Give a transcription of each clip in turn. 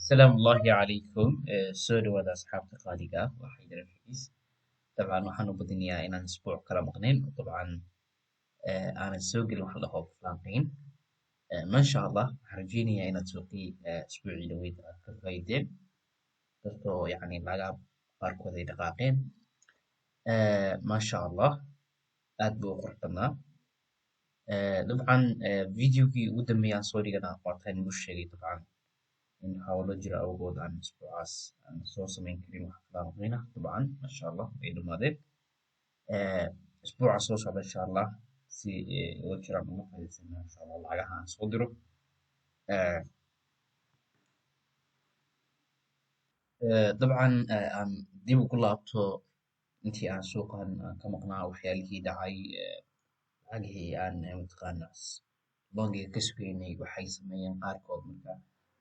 السلام الله عليكم سود وهذا أصحاب تقاليقة وحيد الرئيس. طبعا waxaan u badinayaa inaan isbuuc kala maqnayn طبعا aanan soo gelin wax la dhaho falanqayn ما شاء الله waxaan rajeynayaa inaad suuqii isbuucii dhaweyd aad ka faa'iideen dadkoo yacni laga qaarkood ay dhaqaaqeen ما شاء الله aad buu u qurux badnaa dabcan videogii ugu dambeeyay aan soo dhiganaa waataan igu sheegay dabcan in hawlo jira awgood aan isbuucaas aan soo samayn karin wax falanqayna dabcan ما شاء الله way dhamaadeen اسبوع soo socda insha Allah si ugu jiraan ugu faa'iideysana insha Allah lacagaha aan soo diro dabcan aan dib ugu laabto intii aan suuqan ka maqnaa waxyaalihii dhacay lacagihii aan mataqaana bangiga ka sugeynay waxay sameeyeen qaarkood marka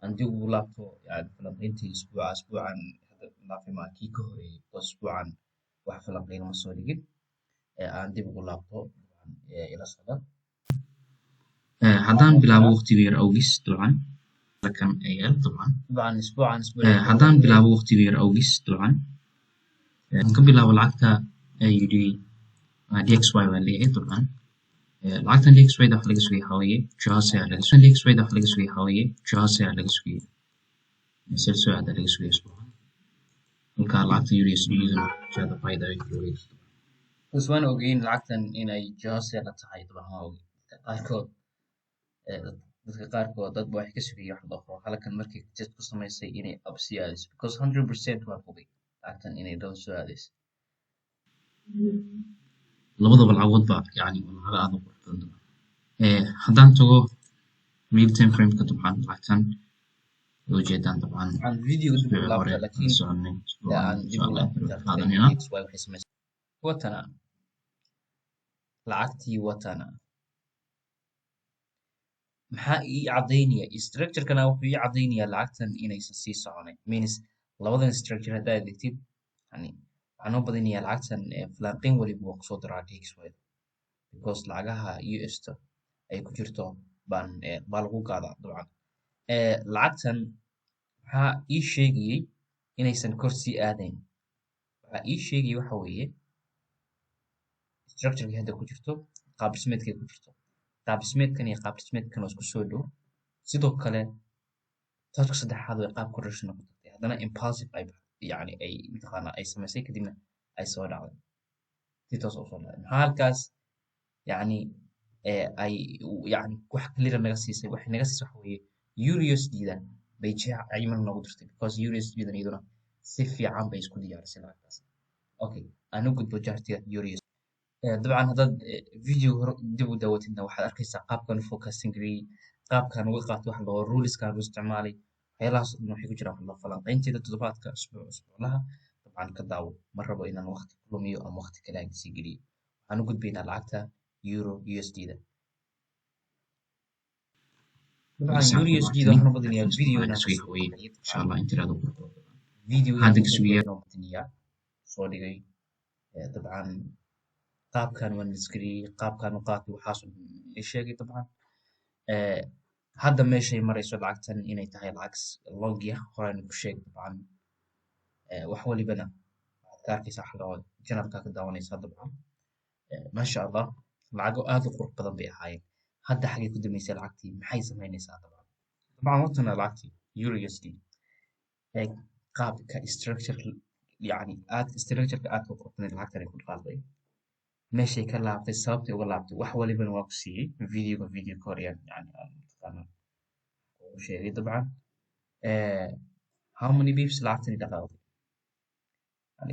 aan dib ugu laabto yani falanqayntii isbuucan hadda dhaafay kii ka horeeyay isbuucan wax falanqayn ma soo dhigin aan dib ugu laabto ila socda haddaan bilaabo waqtiga yar awgis dabcan kan ayar dabcan isbuucan haddaan bilaabo waqtiga yar awgis dabcan ka bilaabo lacagta yidhi DXY waa leeyahay dabcan lacagtan DXY da wax laga sugay hawaaye jahase laga sugay DXY da wax laga sugay hawaaye jahase laga sugay misal soo aad laga sugay isbuucan halka lacagta USD da jahada fayda ay leeyahay bas waan ogeyn lacagtan inay jahase la tahay dabcan waa ogeyn qaarkood dadka qaarkood dad waxay ka sugayeen wax dhaqo halkan markii jid ku samaysay inay absi aadis because 100% waa hubay lacagtan inay doon soo aadis labadaba lacagoodba yani lacaga aad u qurux badan haddaan tago mid time frame ka dabcan lacagtan loo jeedaan dabcan aan video dib u laabto laakiin aan dib u laabto watana lacagtii watana maxaa ii cadaynaya structure-kana wuxuu ii cadaynayaa lacagtan inaysan sii soconayn means labadan structure haddaad eegtid yani waxaan u badinayaa lacagtan falanqayn waliba waa kusoo daraa DXY because lacagaha US-ta ay ku jirto baa lagu qaadaa dabcan lacagtan waxaa ii sheegayay inaysan kor sii aadayn waxaa ii sheegayay waxa weeye structure-kii hadda ku jirto qaab dhismeedkay ku jirto qaab dhismeedkan iyo qaab dhismeedkan oo isku soo dhow sidoo kale taasku saddexaad way qaab correction ku tagtay haddana impulsive ay yani ay mataqaana ay samaysay kadibna ay soo dhacday si toos u soo dhacday maxaa halkaas yani ay yani wax clear naga siisay waxay naga siisay waxa weeye USD-da bay cayman noogu dirtay because USD-dan iyaduna si fiican bay isku diyaarisay lacagtaas okay aan u gudbo jaartiga USD dabcan haddaad video hore dib u daawatidna waxaad arkaysaa qaabkan u focusing gareeyay qaabkan uga qaatay wax loo ruleskan u isticmaalay waxyaalahaas dhan waxay ku jiraan wax falanqaynteeda toddobaadka usbuuclaha dabcan ka daawo ma rabo inaan waqti ku lumiyo ama waqti kale aan sii geliyo waxaan u gudbaynaa lacagta euro USD-da dabcan euro USD-da waxaan u badinayaa insha Allah intiraado video hadda ka sugiyaa soo dhigay dabcan qaabkan waan iskariyay qaabkan u qaatay waxaas ii sheegay dabcan hadda meeshay marayso lacagtan inay tahay lacag longiya horaan ku sheeg dabcan wax walibana waxaad ka arkaysaa xaloo janalka ka daawanaysaa dabcan maasha Allah lacago aad u qurux badan bay ahaayeen hadda xagee ku dambeysay lacagtii maxay samaynaysaa dabcan watana lacagtii euro USD qaabka structure yani structure-ka aad u qurux badan lacagtan ku dhaqaaqday meeshay ka laabtay sababtay uga laabtay wax walibana waa ku siiyey video korean yani mataqaana uu sheegay dabcan how many beeps lacagtani dhaqaaqday yani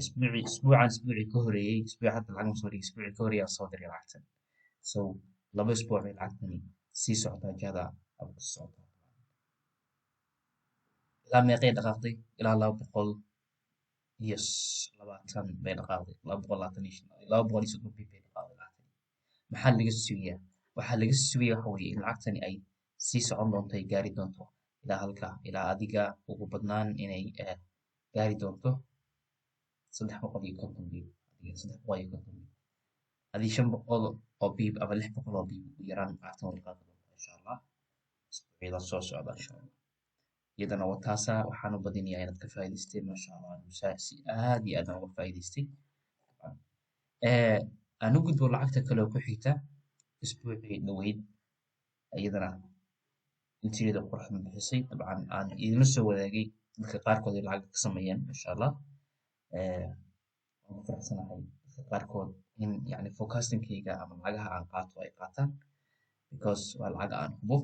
isbuucii ka horeeyay isbuuc hadda lacag soo dhigay isbuucii ka horeeyay soo diray lacagtan so laba isbuuc ay lacagtani sii socotaa jada abu ku socotaa ilaa meeqay dhaqaaqday ilaa 220 bay dhaqaaqday 230 bay dhaqaaqday lacagtani maxaa laga sugayaa waxaa laga sugaya waxa weeye in lacagtani ay sii socon doonto ay gaari doonto ilaa halka ilaa adiga ugu badnaan inay gaari doonto 350 biib adiga 350 biib hadii 500 oo biib ama 600 oo biib ugu yaraan lacagtan way dhaqaaqi doontaa insha Allah isbuucyada soo socda insha Allah iyadana waa taasa waxaan u badinayaa inaad ka faa'iidaysteen maasha allah si aad iyo aad aan uga faa'iidaystay aan u gudbo lacagta kale oo ku xigta isbuucii dhaweyd iyadana intiida quruxda bixisay dabcan aan idinla soo wadaagay dadka qaarkood ay lacag ka sameeyeen maasha allah waan ku faraxsanahay dadka qaarkood in yani forecastingkayga ama lacagaha aan qaato ay qaataan because waa lacag aan hubo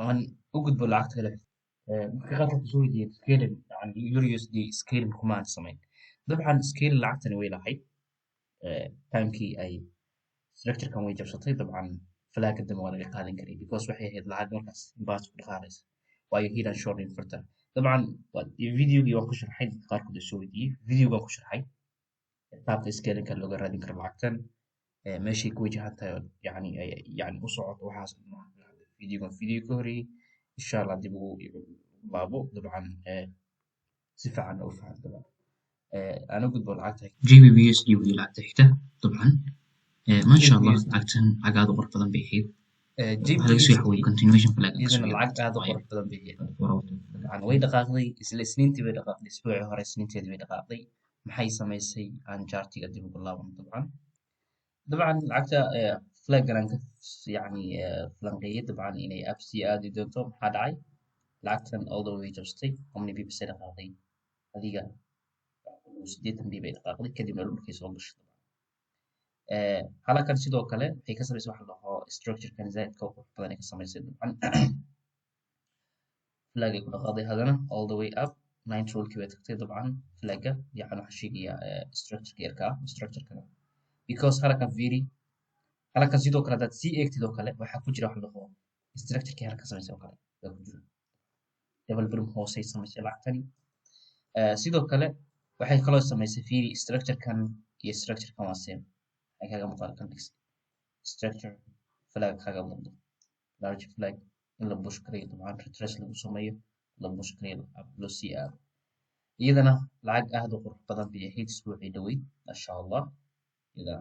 aan u gudbo lacagta kale dadka qaarkood soo weydiiyeen scaling yani USD scaling kumaan samayn dabcan scaling lacagtani way lahayd timekii ay structurekan way jabsatay dabcan falaaga dambe waa laga qaadan karay because waxay ahayd lacag markaas inbaas ku dhaqaanaysa waayo hidden short inverter dabcan videogii waan ku sharxay dadka qaarkood soo weydiiyey videoga waan ku sharxay qaabka scalingka looga raadin karo lacagtan meeshay ku wajahan tahay yani u socoto waxaas video ka horeeyey insha allah dib ugu laabo dabcan si fiican u fahan dabcan أنا قلت بالعكس GBPUSD ودي لعبة حتى طبعا ما شاء الله لعبتن عقاد غرفة ذنب بيحيد هذا يصير هو continuation فلاج إذن العقاد غرفة ذنب بيحيد طبعا وين دقائقي السنين تبي دقائق الأسبوع هراء السنين تبي دقائقي محيصة ما يصير عن جارتي قديم بالله طبعا العقد فلاج أنا يعني فلانقية طبعا إني أبسي آدي دونتهم حد عاي لعبتن all the way جبستي ومني بيبسي دقائقي هذه sideetan bii bay dhaqaaqday kadibna dhulkii soo gashay halkan sidoo kale waxay ka samaysay waxa la dhaho structurekan zaidka qurux badan ay ka samaysay dabcan flag ay ku dhaqaaqday hadana all the way up 9 rollkii bay tagtay dabcan flagga yani waxa sheegaya structureka yarka ah structurekana because halkan very halkan sidoo kale dad sii eegtid oo kale waxa ku jira waxa la dhaho structurekii halkan samaysay oo kale ku jira double brim hoosay samaysay lacagtani sidoo kale waxay kaloo samaysay fiiri structurekan iyo structurekan waa same ay kaga muuqaal kan dhigsi structure flag kaga muuqdo large flag in la bush kariyo dabcan retrace lagu sameeyo la bush kariyo loo sii aado iyadana lacag aad u qurux badan bay ahayd isbuucii dhaweyd masha allah iyada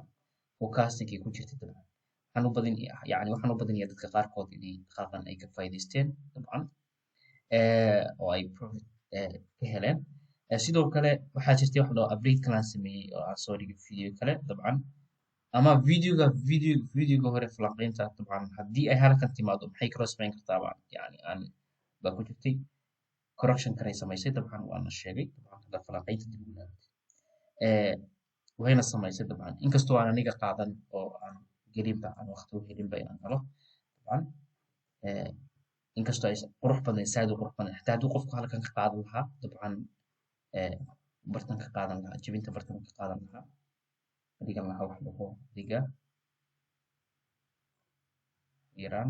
forecastingkii ku jirtay dabcan waxaan u badinayaa dadka qaarkood inay qaaqan ay ka faa'iidaysteen dabcan oo ay profit ka heleen sidoo kale waxaa jirtay wax loo update kalaan sameeyey oo aan soo dhigay video kale dabcan ama videoga hore falanqaynta dabcan haddii ay halkan timaado maxay kaloo samayn kartaa baan yani aan baa ku jirtay correction kanay samaysay dabcan waana sheegay dabcan hadda falanqaynta dib ugu laabtay wayna samaysay dabcan inkastoo aan aniga qaadan oo aan gelinba aan waqti u helinba inaan galo dabcan inkastoo ay qurux badan saad u qurux badan xataa hadduu qofku halkan ka qaadan lahaa dabcan bartan ka qaadan lahaa jibinta bartan ka qaadan lahaa adigan lahaa wax laho adiga Iran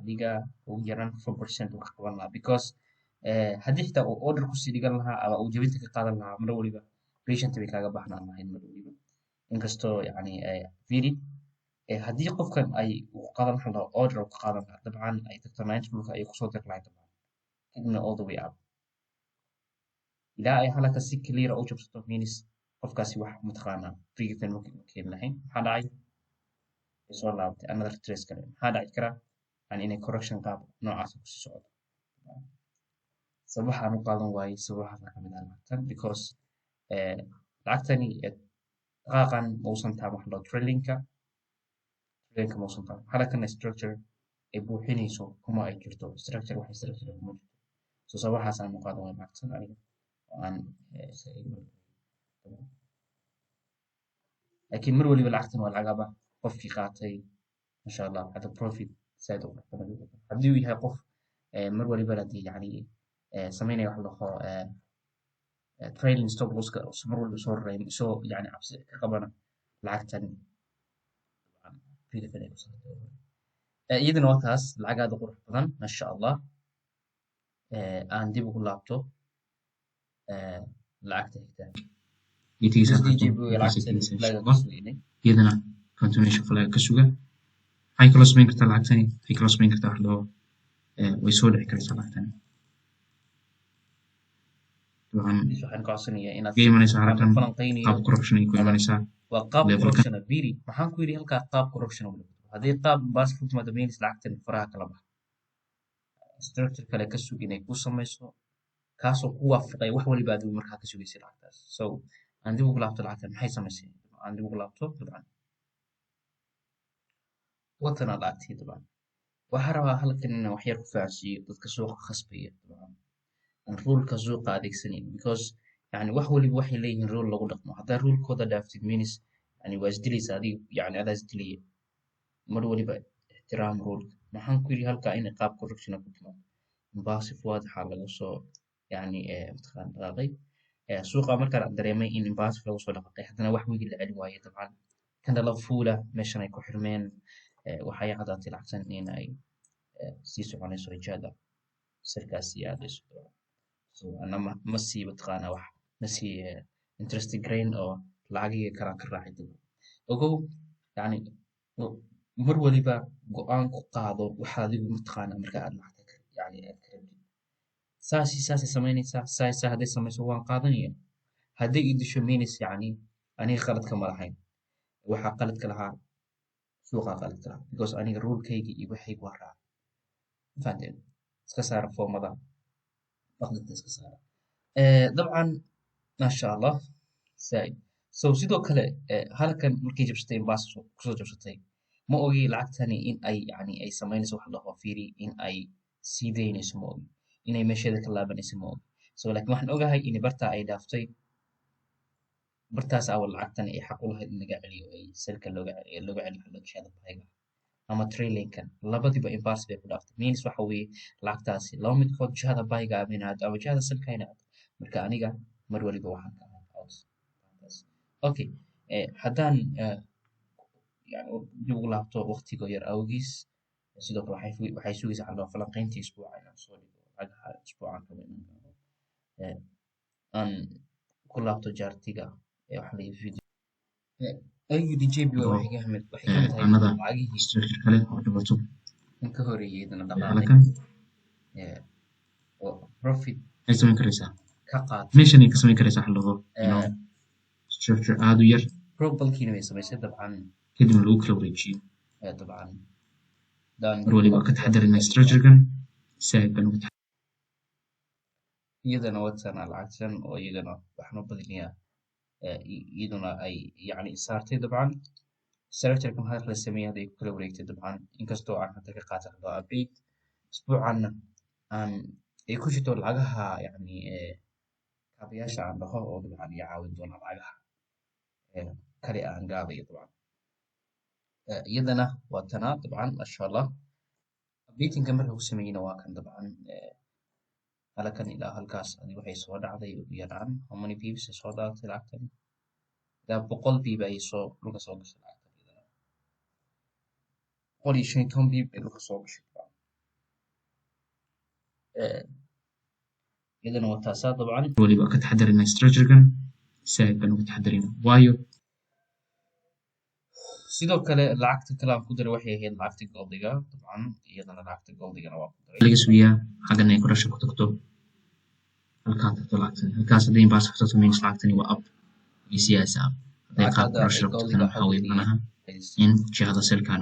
adiga ugu yaraan 4% wax qaban lahaa because haddii xitaa uu order ku sii dhigan lahaa ama uu jabinta ka qaadan lahaa mar waliba patient bay kaaga baahnaan lahayn mar waliba inkastoo yani fiiri haddii qofkan ay uu qaadan lahaa order uu ka qaadan lahaa dabcan ay tagto 90 dhulka ay kusoo dir lahayd dabcan kadibna all the way up ilaa ay halaka si clear u jabsato means qofkaasi wax mataqaanaa freegan ma keeni lahayn maxaa dhacay soo laabtay another trace kale maxaa dhici kara yani inay correction qaab noocaas ku sii socdo sabaxaan u qaadan waayey sababahaas ka mid ah lacagtan because lacagtani dhaqaaqan mausan tahay wax loo trailinka mausan tahay halkan structure ay buuxinayso kuma ay jirto structure waxay structure kuma jirto so sababahaas aan u qaadan waayey lacagtan aniga aan laakiin mar waliba lacagtan waa lacagaba qofkii qaatay masha allah hadda profit said u badan haddii uu yahay qof mar waliba yani samaynaya wax laho trading stop losska mar waliba soo rareyn soo yani cabsi ka qabana lacagtan iyadana waa taas lacag aad u qurux badan masha allah aan dib ugu laabto lacagta xigta iyadana continuation flag ka suga waxay kaloo samayn kartaa lacagtani waxay kaloo samayn kartaa wax loo way soo dhici kartaa lacagtani طبعا please waxaan ka codsanayaa inaad ka imanaysa aan u halkan falanqeynayo qaab corruption ay ku adag imanaysaa waa qaab levelkan corruption ah biri maxaan ku yidhi halkaa qaab corruption ah haddii qaab baas ku timaado means lacagtan faraha kala bax structure kale ka sug inay ku samayso kaasoo ku waafaqay wax waliba adigu markaa ka sugaysay lacagtaas so aan dib ugu laabto lacagtan maxay samaysay aan dib ugu laabto dabcan watana lacagtii dabcan waxaa rabaa halkan inaan wax yar ku fahansiiyo dadka suuqa khasbaya dabcan aan ruleka suuqa adeegsanayn because yani wax waliba waxay leeyihiin rule lagu dhaqmo haddaa rulekooda dhaaftid means yani waa isdilaysa adiga yani adaa isdilaya mar waliba ixtiraam ruleka maxaan ku yidhi halkaa inay qaab corruption ku timaado imbasif waadaxa lagu soo yani mataqaan dhaqaaqay suuqa markaan dareemay in imbasif lagu soo dhaqaaqay haddana wax wigi la celin waaye dabcan kana la fuula meeshan ay ku xirmeen waxay caddaatay lacagtan in ay sii soconayso rijaada sirkaas sii aadayso so ana ma sii mataqaana wax ma sii interest grain oo lacagiga kalaan ka raacay dib ogow yani mar waliba go-aan ku qaado waxa adigu mataqaana marka aad lacagta yani aad ka rabtid saasay samaynaysaa saasa hadday samayso waan qaadanaya hadday i disho means yani aniga qaladka ma lahayn waxaa qaladka lahaa suuqa qaladka lahaa because aniga rulekayga iyo waxaygu waa raacay fahanteen iska saara foomada waqtiga iska saara dabcan maasha allah saaid so sidoo kale halkan markay jabsatay imbaas kusoo jabsatay ma ogi lacagtani in ay yani ay samaynayso wax dhaho fiiri in ay sii daynayso ma ogi inay meesheeda ka laabanayso ma ogi so laakiin waxaan ogahay in bartaa ay dhaaftay bartaas awal lacagtani ay xaq u lahayd in laga celiyo ay salka looga celiyo logashada bahayga ama trailinkan labadiba imbars bay ku dhaaftay means waxa weeye lacagtaasi laba midkood jihada bayga aminaad ama jihada salka inaad marka aniga mar waliba waxaan ka ahaa house okay haddaan yani dib ugu laabto waqtiga yar awgiis sidoo kale waxay sugaysaa xallo falanqayntii isbuuca inaan soo dhigo lacagaha isbuucan kale aan ku laabto jaartiga waxa la video AUDJB waxay ka mid tahay lacagihii structure kale oo dhibato in ka horeeyay dana dhaqaaqay halkan oo profit ay samayn karaysaa ka qaatay meeshan ay ka samayn karaysaa xallo structure aad u yar probalkiina way samaysay dabcan kadibna lagu kala wareejiyo dabcan mar waliba ka taxadarina structurekan saaid baan uga iyadana watana lacagtan oo iyagana waxaan u badinayaa iyaduna ay yani saartay dabcan structurekan hadda la sameeyay hadday ku kala wareegtay dabcan inkastoo aan hadda ka qaata hadoo update isbuucanna aan ay ku jirto lacagaha yani kaabayaasha aan dhaho oo dabcan iyo caawin doona lacagaha kale aan gaabayo dabcan iyadana waa tanaa dabcan masha allah updatingka marka ku sameeyeyna waa kan dabcan halkan ilaa halkaas adi waxay soo dhacday ugu yaraan how many pips ay soo dhacday lacagtan ilaa 100 pip ay soo dhulka soo gashay lacagtan iyadana 115 pip ay dhulka soo gashay iyadana waa taasaa dabcan waliba ka taxadarina structurekan saaid baan uga taxadarina waayo sidoo kale lacagta kale aan ku daray waxay ahayd lacagta goldiga dabcan iyadana lacagta goldigana waa ku daray laga sugiyaa xaggan ay corruption ku tagto halkaa tagto lacagtan halkaas hadday imbas ku tagto means lacagtani waa up iyo siyaasa up hadday qaab corruption ku tagtana waxaa weeye manaha in jihada selkan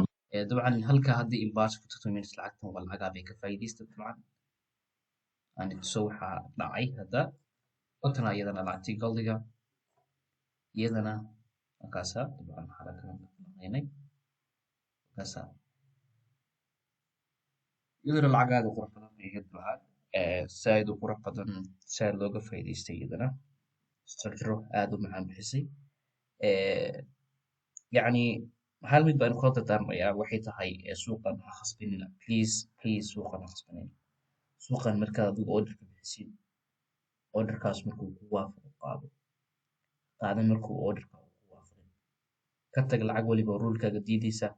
dabcan halkaa haddii imbas ku tagto means lacagtan waa lacagaa bay ka faa'iidaysta dabcan ani tuso waxaa dhacay hadda watana iyadana lacagtii goldiga iyadana markaasa dabcan xarakan markaasa iyadana lacag aad u qurux badan bay ahayd dabcan saaid u qurux badan saaid looga faa'iidaystay iyadana structure aad u macaan bixisay yani hal mid baan kula dardaarmayaa waxay tahay suuqan ha khasbinina please suuqan ha khasbinina suuqan markaad adigu orderka bixisid orderkaas markuu ku waafaqo qaadan markuu orderka ku waafaqin ka tag lacag waliba rulkaaga diidaysa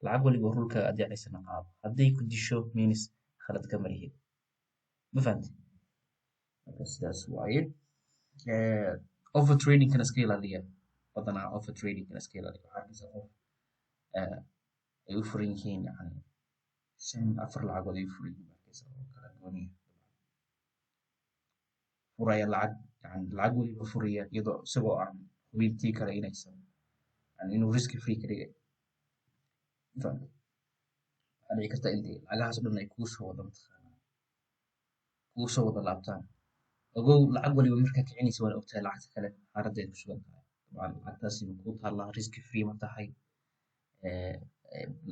lacag waliba rulkaaga adeecaysana qaado hadday ku disho means khalad ka marihid ma fahamtid marka sidaas waaye over tradingkana iska ilaaliya badanaa over tradingkana iska ilaaliya waxaa arkaysa qof ay u furan yihiin yani 4 lacagood ay u furan yihiin arkaysa oo kala gooniya furaya lacag يعني lacag weliba furaya iyadoo isagoo aan hubintii kale inaysan yani inuu risk free ka dhigay waxaa dhici karta in dee lacagahaas oo dhan ay kugu soo wada laabtaan ogow lacag waliba markaa kicinaysa waana ogtahay lacagta kale xaaladdeed ku sugan tahay dabcan lacagtaasi ma kuu taallaa risk free ma tahay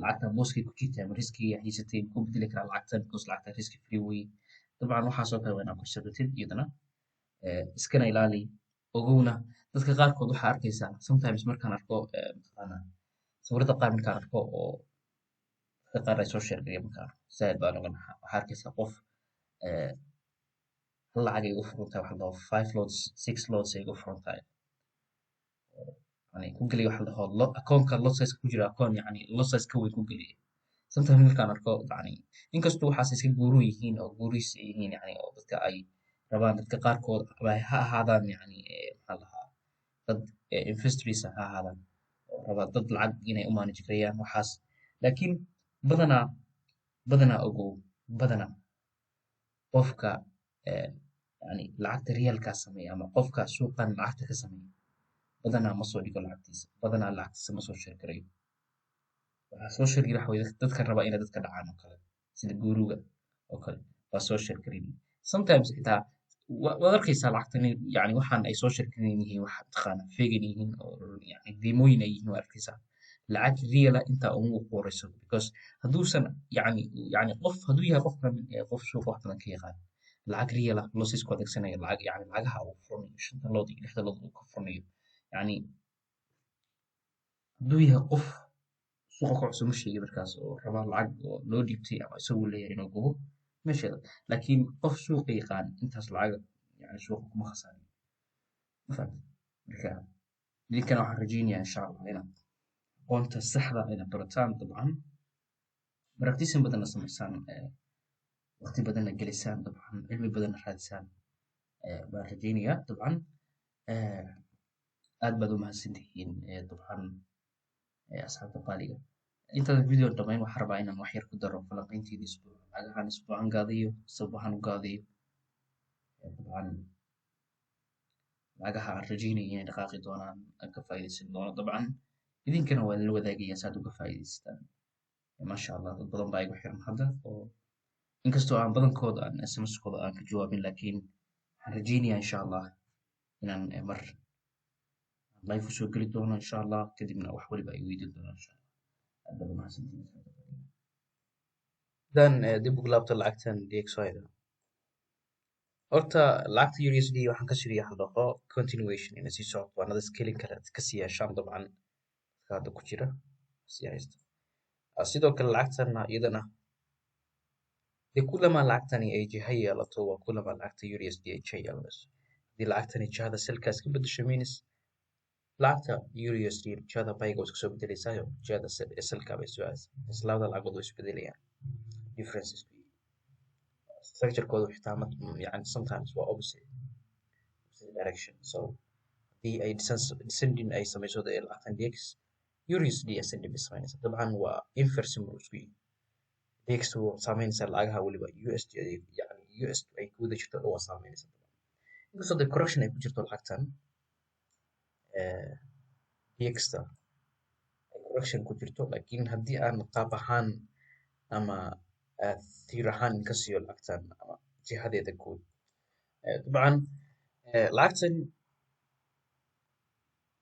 lacagta booskay ku jirtaa ma riskiga haysatay ma ku bedeli karaa lacagtan because lacagta risk free wey dabcan waxaasoo kale waa inaad korsadatid iyadana iskana ilaali ogowna dadka qaarkood waxaa arkaysaa sometimes markaan arko mataqaanaa sawirada qaar markaan arko oo dadka qaar ay soo sheergaya markaan arko zaaid baan oga naxaa waxaa arkaysaa qof hal lacag ay ugu furan tahay waxa la dhaho 5 lots 6 lots ay ugu furan tahay yani ku geliya waxa la dhaho akoonka lot size ku jira akoon yani lot size ka weyn ku geliya sometimes markaan arko yani inkastoo waxaas iska guuru yihiin oo guuriis ay yihiin yani oo dadka ay rabaan dadka qaarkood ha ahaadaan yani maxaa la dhahaa dad investors ha ahaadaan oo raba dad lacag inay u manage gareeyaan waxaas laakiin badanaa ogow badanaa qofka yani lacagta realkaa sameeya ama qofka suuqan lacagta ka sameeya badanaa ma soo dhigo lacagtiisa badanaa lacagtiisa ma soo sheergarayo waxaa soo sheergara waxa weye dadka raba inay dadka dhacaan oo kale sida guuruga oo kale waa soo sheergarinaya sometimes xitaa waad arkaysaa lacagtan yani waxaan ay soo sheergarin yihiin wax taqaana fegan yihiin oo yani deemooyin ay yihiin waa arkaysaa lacag reala intaa ugu qorayso because hadduusan yani qof hadduu yahay qofkan qof suuqa wax badan ka yaqaan lacag reala losses ku adeegsanaya lacag yani lacagaha uu furanayo 5 lood iyo 6 lood uu ka furanayo yani hadduu yahay qof suuqa ku cusub ma sheegi markaas oo raba lacag oo loo dhiibtay ama isagu leeyahay inuu gubo meesheeda laakiin qof suuqa yaqaan intaas lacag yani suuqa kuma khasaarin marka idinkana waxaan rajaynayaa insha allah inaad aqoonta saxda inaad barataan dabcan practicing badanna samaysaan waqti badanna gelisaan dabcan cilmi badanna raadisaan baan rajaynayaa dabcan aad baad u mahadsantihiin dabcan asxaabta qaaliga intaada video dhamayn waxaan rabaa inaan wax yar ku daro falanqaynteeda isbuuc lacagahan isbuucan gaadayo sabahan u gaadayo dabcan lacagaha aan rajaynaya inay dhaqaaqi doonaan aan ka faa'iidaysan doono dabcan idinkana waa la wadaagaya saad uga faa'iidaystaan maasha allah dad badan baa igu xiran hadda oo inkastoo aan badankooda aan sms-kooda aan ka jawaabin laakiin waxaan rajaynayaa insha allah inaan mar live usoo geli doono insha allah kadibna wax waliba ay weydiin doonaan insha allah aad baad umahadsantihiin dan dib ugu laabto lacagtan dxyda horta lacagta USD waxaan ka shiriya hal dhaqo continuation inay sii socoto waana scaling kara ka sii yeeshaan dabcan hadda ku jira sii haysta sidoo kale lacagtana iyadana dee kulama lacagtani ay jiha yeelato waa kulama lacagta USD ay jiha yeelanayso haddii lacagtani jihada selkaas ka bedesho minus lacagta USD jihada bayga way iska soo bedelaysayo jihada selka bay soo aadaysaa islaamada lacagood way isbedelayaan differences structure-kooda xitaa yani sometimes waa opposite direction so haddii ay descending ay samayso lacagtan dx USD ascending bay samaynaysaa dabcan waa inverse mar isku yihiin dx waa saameynaysaa lacagaha weliba USD yani USD ay ku wada jirto waa saameynaysaa inkastoo dee correction ay ku jirto lacagtan dxta ay correction ku jirto laakiin haddii aan qaab ahaan ama tiir ahaan ka siiyo lacagtan ama jihadeeda guud dabcan lacagtan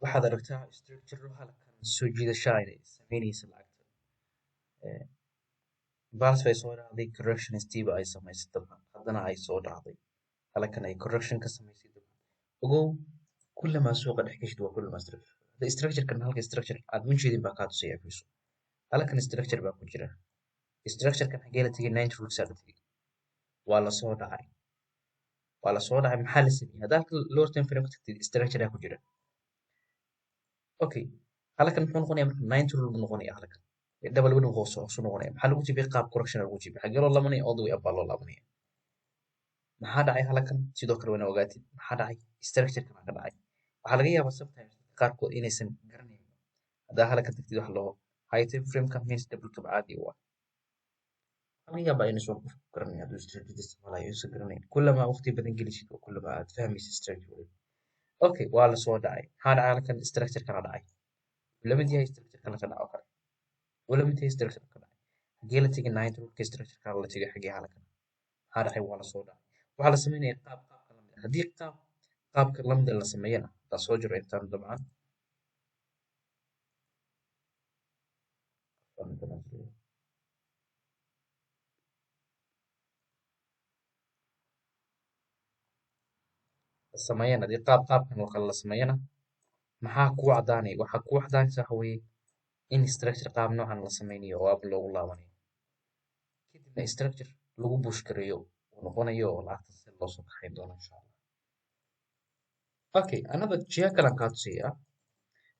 waxaad aragtaa structure halkan soo jiidashaa inay sameynaysa lacagtan bals bay soo dhacday correction stiba ay samaysay dabcan haddana ay soo dhacday halkan ay correction ka samaysay dabcan ogow kullama suuqa dhex gashid waa kullama structure hadda structure-kan halka structure aad ujeedin baa kaa tusaya fiiso halkan structure baa ku jira structure-kan xagee la tegay 90 roots la tegay waa la soo dhacay maxaa la sameeyay hadda halka lower time frame tagtay structure ku jira okay halkan muxuu noqonayaa marka 90 rule noqonayaa halkan double window hoos noqonaya maxaa lagu jibiyay qaab correction lagu jibiyay xagee loo laabanaya all the way up loo laabanaya maxaa dhacay halkan sidoo kale wana ogaatid maxaa dhacay structure-kan ka dhacay waxaa laga yaabaa sometimes qaarkood inaysan garanayn hadda halkan tagtid wax loo high time frame ka means double top caadi waa laga yaabaa inay soo qof ku garanaya hadduu structure isticmaalayo inuusan garanayn kullama waqti badan gelisid oo kullama aad fahmaysid structure okay waa la soo dhacay maxaa dhacay halkan structure kana dhacay lamid yahay structure kana ka dhaco kale lamid yahay structure ka dhacay haddii la tegay 9 rulka structure kana la tegay xagee halkan maxaa dhacay waa la soo dhacay waxaa la sameynaya qaabka lamid ah haddii qaabka lamid la sameeyana taa soo jiro intaan dabcan sameeyana haddii qaabkan oo kale la sameeyana maxaa kuu cadaanaya waxaa kuu cadaanaysa waxa weeye in structure qaab noocan la sameynayo oo app loogu laabanayo kadibna structure lagu bush gareeyo uu noqonayo oo lacagta si loo soo kaxayn doono insha allah okay another jiha kale aan kaa tusayaa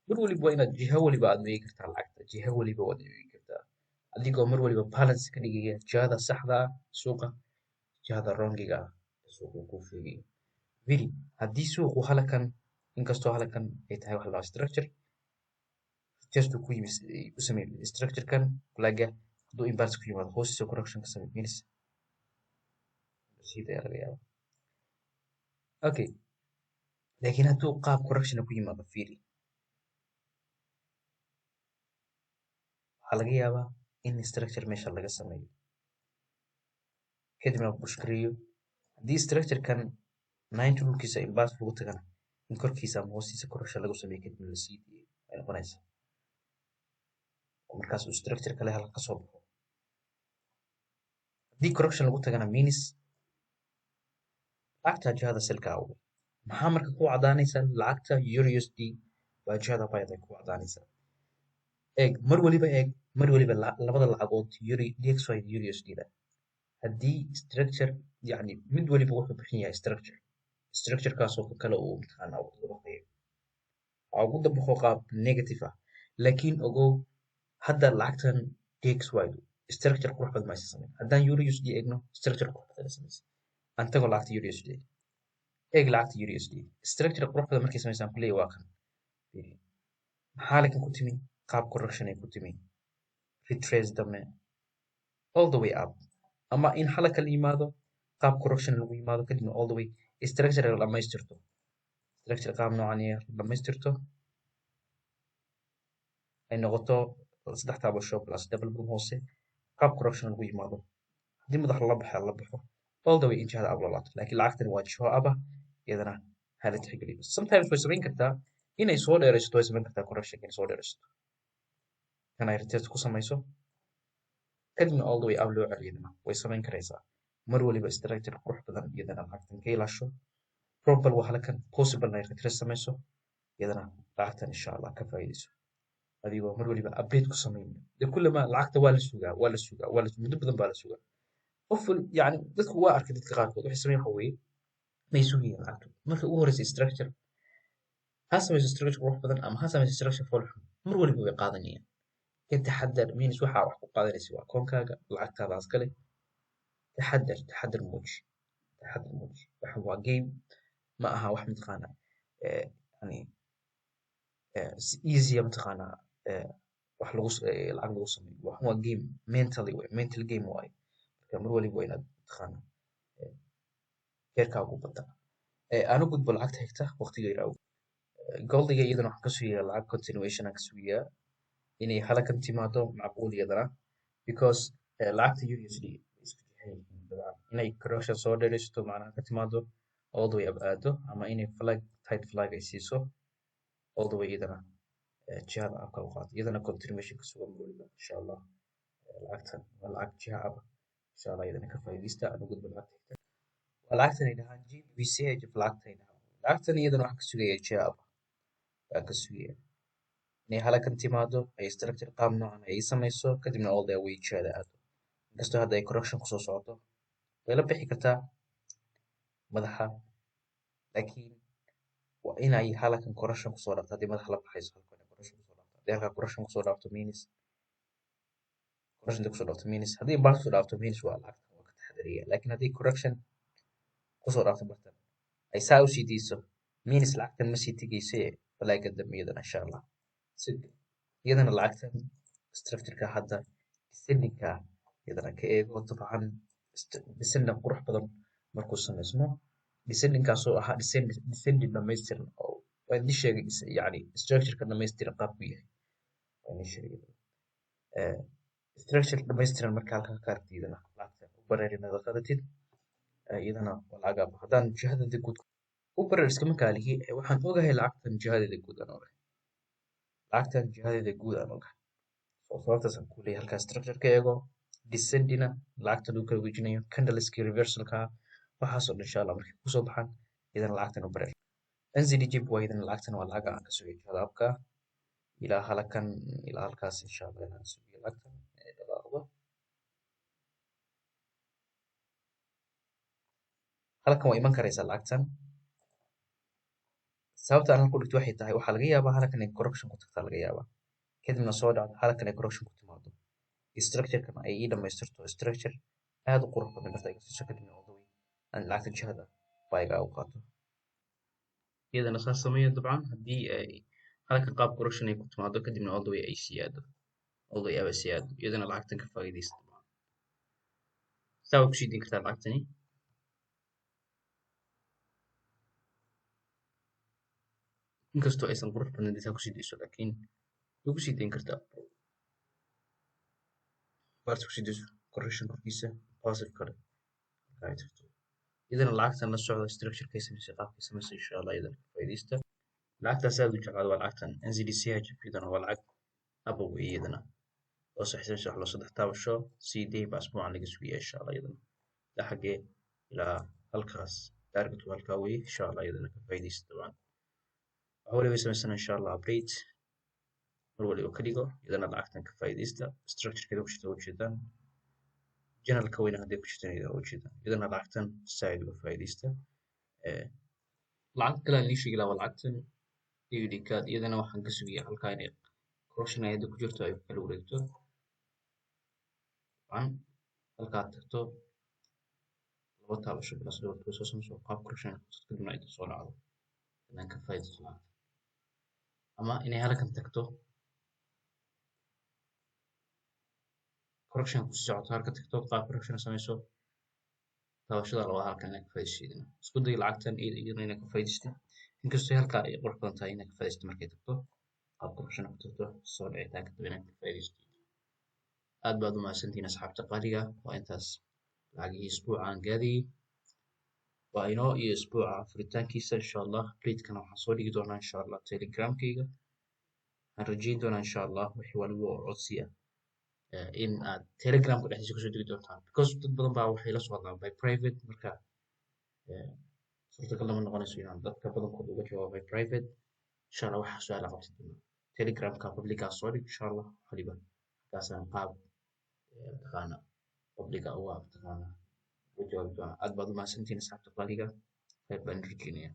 mar waliba waa inaad jiha waliba aad eegi kartaa lacagta jiha waliba waad eegi kartaa adigoo mar waliba balance ka dhigaya jihada saxda ah suuqa jihada wrongiga ah suuqa kuu sheegayo really haddii suuqu halkan inkastoo halkan ay tahay wax la structure just ku yimid u sameeyay structure kan flaga hadduu imbalance ku yimaado hoostiisa correction ka sameeyo means sida laga yaabo okay laakiin hadduu qaab correction ku yimaado fiiri waxaa laga yaabaa in structure meesha laga sameeyo kadibna push gareeyo haddii structure kan 9 rulkiisa imbalance lagu tagana in korkiisa ama hoostiisa correction lagu sameeyo kadibna la sii diyo ay noqonaysaa markaas uu structure kale halka ka soo baxo haddii correction lagu tagana means lacagta jihada selka awge maxaa marka ku cadaanaysa lacagta USD waa jihada bayad ay ku cadaanaysa eeg mar waliba labada lacagood DXY iyo USD da haddii structure yani mid waliba wuxuu bixin yahay structure kaasoo kale uu imtixaana ugu dabaqo qaab negative ah laakiin ogow hadda lacagtan DXY structure qurux badan ma aysan samayn haddaan USD eegno structure qurux badan samaysa aan tago lacagta USD eeg lacagta USD structure qurux badan markay samaysaan kuley waa kan maxaa lakin ku timi qaab correction ay ku timi retrace dame all the way up ama in halka la yimaado qaab correction lagu yimaado kadibna all the way structure la dhamaystirto structure qaab noocan ah dhamaystirto ay noqoto saddex taabasho plus double boom hoose qaab correction lagu yimaado haddii madax la baxo all the way in jihada ablolaato laakiin lacagtani waa jiho aba iyadana hala tixgeliyo sometimes way samayn kartaa inay soo dheeraysato way samayn kartaa correction inay soo dheeraysato kan ay retrace ku samayso kadibna all the way up loo celiyana way samayn karaysaa mar waliba structure qurux badan iyadana lacagtan ka ilaasho probable waa halkan possible ay retrace samayso iyadana lacagtan insha allah ka faa'iidayso adigoo mar waliba update ku samaynayo dee kullama lacagta waa la sugaa muddo badan baa la sugaa qof yani dadku waa arkay dadka qaarkood waxay sameeyaan waxa weeye may sugayaan lacagtu marka ugu horeysa structure ha samayso structure qurux badan ama ha samayso structure fool xun mar waliba way qaadanayaan ka taxadar means waxaa wax ku qaadanaysa waa koonkaaga lacagtaadaas kale taxadar muuji waxa waa game ma aha wax mataqaana yani easy mataqaana wax lacag lagu sameeyo wax waa game mental game waaye marka mar waliba waa inaad mataqaana keerkaagu bata aanu gudbo lacagta xigta waqtiga yar goldiga iyadana waxaan ka sugayaa lacag continuation aan ka sugayaa inay halkan timaado macquul iyadana because lacagta USD isku jihayn inay correction soo dheeraysato macnaha ka timaado all the way up aado ama inay tight flag ay siiso all the way iyadana jihada abka u qaado iyadana continuation ka sugan waliba insha allah lacagtan waa lacag jiha aba insha allah iyadana ka faa'iidaysta aan u gudbo lacagta xigta waa lacagtan ay dhahaan GBCH lacagtan ay dhahaan lacagtan iyadana waxaan ka sugayaa jiha aba waan ka sugayaa inay halkan timaado ay structure qaab noocan ay samayso kadibna all the way jihada aado inkastoo hadda ay correction kusoo socoto way la bixi kartaa madaxa laakiin waa inay halkan correction kusoo dhaafto haddii madaxa la baxayso halkan correction kusoo dhaafto haddii halkan correction kusoo dhaafto means correction kusoo dhaafto means haddii imbalance kusoo dhaafto means waa lacagta waa ka taxadariya laakiin haddii correction kusoo dhaafto bartan ay saa usii diiso means lacagtan ma sii tegayso walaaga dambe iyadana insha allah iyadana lacagtan structureka hadda descendingka iyadana ka eego dabcan descendant qurux badan markuu samaysmo descendingkaasoo ahaa descending dhamaystiran oo waan idin sheegay yani structureka dhamaystiran qaabku yahay waan idin sheegay structure dhamaystiran marka halkaa ka aragtid iyadana lacagta u bareer inaad qadatid iyadana waa lacag aab haddaan jihadeeda guud u bareer iskama kaalihi waxaan ogahay lacagtan jihadeeda guud aan ogahay lacagtan jihadeeda guud aan ogahay sababtaas aan ku leeyahay halkaa structure ka eego descendina lacagta lagu kala wejinayo candlestick reversalka waxaasoo dhan insha allah markay kusoo baxaan iyadana lacagtan u bareer NZD-JIB waa iyadana lacagtan waa lacag aan ka sugay jihada abka ilaa halkan ilaa halkaas insha allah inaan sugiyo lacagtan dhaqaaqdo halkan waa iman karaysaa lacagtan sababta aan halku dhigto waxay tahay waxaa laga yaabaa halkan ay correction ku tagtaa laga yaabaa kadibna soo dhacdo halkan ay correction ku timaado structurekan ay ii dhamaystirto structure aad u qurux badan darta iga soo kadibna wadaway aan lacagta jihada baa u qaato iyadana saas sameeyo dabcan haddii ay halkan qaab correction ay ku timaado kadibna wadaway ay siyaado wadaway aba siyaado iyadana lacagtan ka faa'iidaysta dabcan saa way kusii din kartaa lacagtani inkastoo aysan qurux badan intaa kusii dayso laakiin way kusii dayn kartaa baarta kusii dayso correction korkiisa positive kale ay tagto iyadana lacagtan la socda structurekay samaysay qaabkay samaysay insha allah iyadana ka faa'iidaysta lacagtaas aad u jeclaado waa lacagtan NZD-CHF iyadana waa lacag aba wey iyadana oo saxiisanaysa wax loo saddex taabasho sii day baa asbuucan laga sugaya insha allah iyadana ilaa xaggee ilaa halkaas target waa halkaa weye insha allah iyadana ka faa'iidaysta dabcan wax waliba samaysana insha allah update mar waliba ka dhigo iyadana lacagtan ka faa'iidaysta structurekeeda ku jirta ujeedaan generalka weyna hadday ku jirtaan iyadana ujeedaan iyadana lacagtan saaid uga faa'iidaysta lacag kale aan lii sheegi lahaa waa lacagtan AUD card iyadana waxaan ka sugaya halkaa inay correction ay hadda ku jirto ay kala wareegto dabcan halkaa tagto laba taabasho plus dhabarka soo sameyso qaab correction kadibna ay soo dhacdo inaan ka faa'iidaysto lacagta ama inay halkan tagto correction ku socoto halka tagto qaab correction sameyso taabashada labaad halkan inay ka faa'iidaysto iyadana isku day lacagtan iyadana inay ka faa'iidaysto inkastoo halkaa ay qurux badan tahay inay ka faa'iidaysto markay tagto qaab correction ku tagto soo dhicitaan kadib inay ka faa'iidaysto aad baad u mahadsantihiin asxaabta qaaliga waa intaas lacagihii isbuucaan gaadiyey waa inoo iyo isbuuca furitaankiisa insha allah update-kana waxaan soo dhigi doonaa insha allah telegramkayga waxaan rajeyn doonaa insha allah wixii waliba oo codsi ah in aad telegramka dhexdiisa kusoo digi doontaan because dad badan baa waxay la soo hadlaan by private marka suurtagal lama noqonayso inaan dadka badankooda uga jawaabo by private insha allah waxaa su-aala qabsan doonaa telegramka publica soo dhig insha allah waliba halkaasaan qaab mataqaana publica uga mataqaana uga jawaabi doonaa aad baad u mahadsantihiin asxaabta qaaliga khayr baan rajeynaya